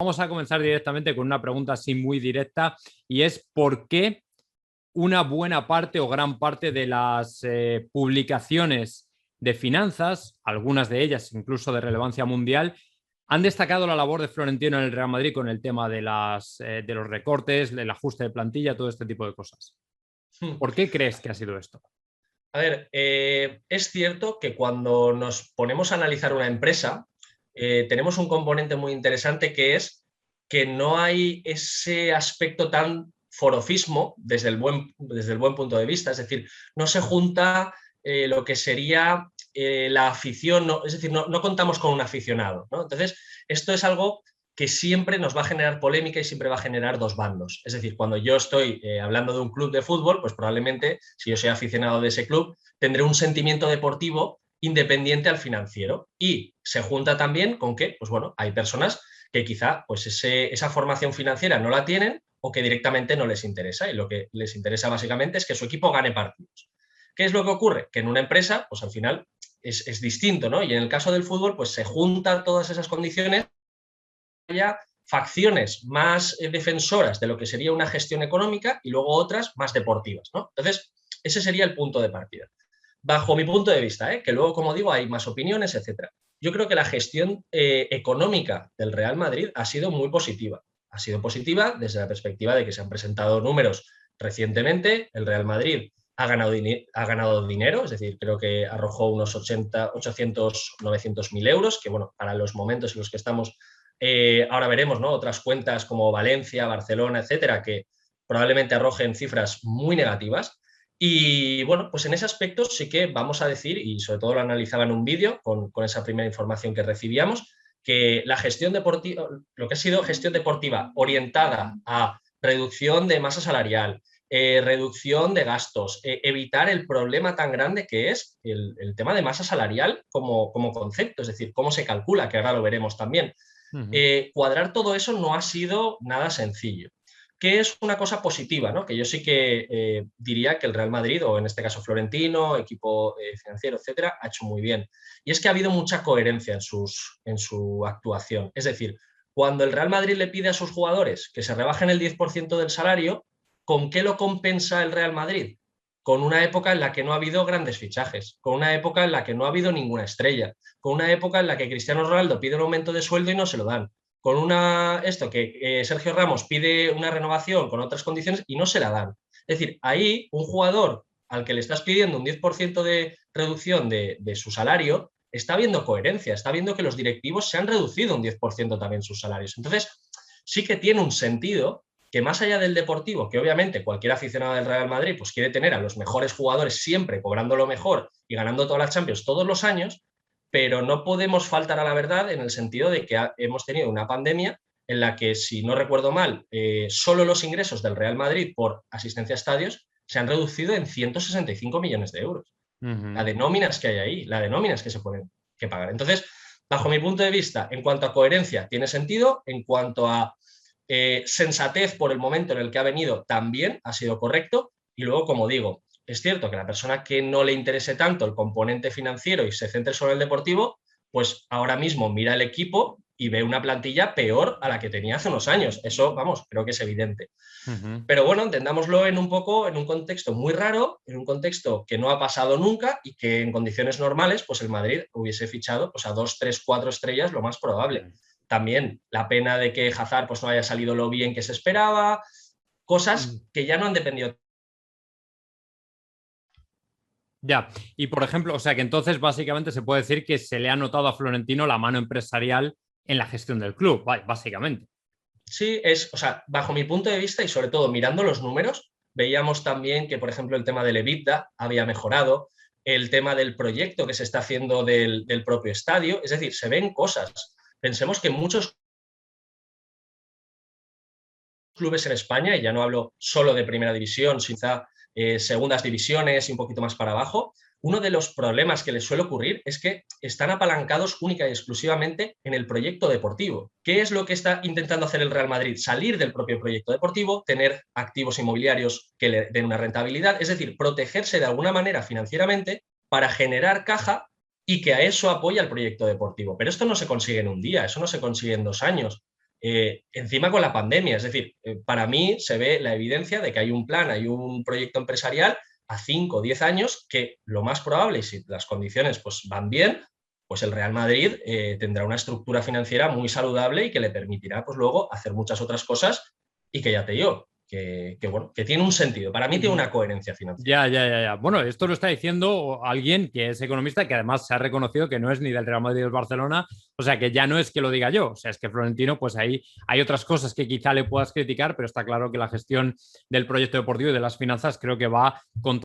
Vamos a comenzar directamente con una pregunta así muy directa y es ¿por qué una buena parte o gran parte de las publicaciones de finanzas, algunas de ellas incluso de relevancia mundial, han destacado la labor de Florentino en el Real Madrid con el tema de los recortes, el ajuste de plantilla, todo este tipo de cosas? ¿Por qué crees que ha sido esto? A ver, es cierto que cuando nos ponemos a analizar una empresa, tenemos un componente muy interesante que es que no hay ese aspecto tan forofismo desde el buen punto de vista, es decir, no se junta lo que sería la afición, es decir, no contamos con un aficionado, ¿no? Entonces, esto es algo que siempre nos va a generar polémica y siempre va a generar dos bandos. Es decir, cuando yo estoy hablando de un club de fútbol, pues probablemente, si yo soy aficionado de ese club, tendré un sentimiento deportivo independiente al financiero. Y se junta también con que, pues bueno, hay personas que quizá pues esa formación financiera no la tienen o que directamente no les interesa. Y lo que les interesa básicamente es que su equipo gane partidos. ¿Qué es lo que ocurre? Que en una empresa, pues al final es distinto, ¿no? Y en el caso del fútbol, pues se juntan todas esas condiciones, haya facciones más defensoras de lo que sería una gestión económica y luego otras más deportivas, ¿no? Entonces, ese sería el punto de partida. Bajo mi punto de vista, que luego, como digo, hay más opiniones, etcétera. Yo creo que la gestión económica del Real Madrid ha sido muy positiva. Ha sido positiva desde la perspectiva de que se han presentado números recientemente. El Real Madrid ha ganado dinero, es decir, creo que arrojó unos 800, 900 mil euros, que bueno, para los momentos en los que estamos, ahora veremos, ¿no? Otras cuentas como Valencia, Barcelona, etcétera, que probablemente arrojen cifras muy negativas. Y bueno, pues en ese aspecto sí que vamos a decir, y sobre todo lo analizaba en un vídeo con esa primera información que recibíamos, que la gestión deportiva, lo que ha sido gestión deportiva orientada a reducción de masa salarial, reducción de gastos, evitar el problema tan grande que es el tema de masa salarial como concepto, es decir, cómo se calcula, que ahora lo veremos también. Cuadrar todo eso no ha sido nada sencillo, que es una cosa positiva, ¿no? Que yo sí que diría que el Real Madrid, o en este caso Florentino, equipo financiero, etcétera, ha hecho muy bien. Y es que ha habido mucha coherencia en su actuación. Es decir, cuando el Real Madrid le pide a sus jugadores que se rebajen el 10% del salario, ¿con qué lo compensa el Real Madrid? Con una época en la que no ha habido grandes fichajes, con una época en la que no ha habido ninguna estrella, con una época en la que Cristiano Ronaldo pide un aumento de sueldo y no se lo dan, con esto que Sergio Ramos pide una renovación con otras condiciones y no se la dan. Es decir, ahí un jugador al que le estás pidiendo un 10% de reducción de su salario, está viendo coherencia, está viendo que los directivos se han reducido un 10% también sus salarios. Entonces, sí que tiene un sentido que más allá del deportivo, que obviamente cualquier aficionado del Real Madrid pues quiere tener a los mejores jugadores siempre cobrando lo mejor y ganando todas las Champions todos los años, pero no podemos faltar a la verdad en el sentido de que hemos tenido una pandemia en la que, si no recuerdo mal, solo los ingresos del Real Madrid por asistencia a estadios se han reducido en 165 millones de euros. La de nóminas que hay ahí, la de nóminas que se pueden que pagar. Entonces, bajo mi punto de vista, en cuanto a coherencia, tiene sentido. En cuanto a sensatez por el momento en el que ha venido, también ha sido correcto. Y luego, como digo, es cierto que la persona que no le interese tanto el componente financiero y se centre solo en el deportivo, pues ahora mismo mira el equipo y ve una plantilla peor a la que tenía hace unos años. Eso, vamos, creo que es evidente. Pero bueno, entendámoslo en un contexto muy raro, en un contexto que no ha pasado nunca y que en condiciones normales, pues el Madrid hubiese fichado pues, a 2, 3, 4 estrellas, lo más probable. También la pena de que Hazard pues, no haya salido lo bien que se esperaba, cosas que ya no han dependido. Ya, y por ejemplo, o sea que entonces básicamente se puede decir que se le ha notado a Florentino la mano empresarial en la gestión del club, básicamente. Sí, o sea, bajo mi punto de vista y sobre todo mirando los números, veíamos también que, por ejemplo, el tema del EBITDA había mejorado, el tema del proyecto que se está haciendo del propio estadio, es decir, se ven cosas. Pensemos que muchos clubes en España, y ya no hablo solo de primera división, sino segundas divisiones y un poquito más para abajo, uno de los problemas que les suele ocurrir es que están apalancados única y exclusivamente en el proyecto deportivo. ¿Qué es lo que está intentando hacer el Real Madrid? Salir del propio proyecto deportivo, tener activos inmobiliarios que le den una rentabilidad, es decir, protegerse de alguna manera financieramente para generar caja y que a eso apoya el proyecto deportivo. Pero esto no se consigue en un día, eso no se consigue en 2 años. encima con la pandemia. Es decir, para mí se ve la evidencia de que hay un plan, hay un proyecto empresarial a 5 o 10 años que lo más probable, y si las condiciones pues, van bien, pues el Real Madrid tendrá una estructura financiera muy saludable y que le permitirá pues, luego hacer muchas otras cosas y que ya te digo, bueno, que tiene un sentido. Para mí tiene una coherencia financiera. Ya. Bueno, esto lo está diciendo alguien que es economista, que además se ha reconocido que no es ni del Real Madrid ni del Barcelona, o sea que ya no es que lo diga yo, o sea, es que Florentino, pues ahí hay otras cosas que quizá le puedas criticar, pero está claro que la gestión del proyecto deportivo y de las finanzas creo que va con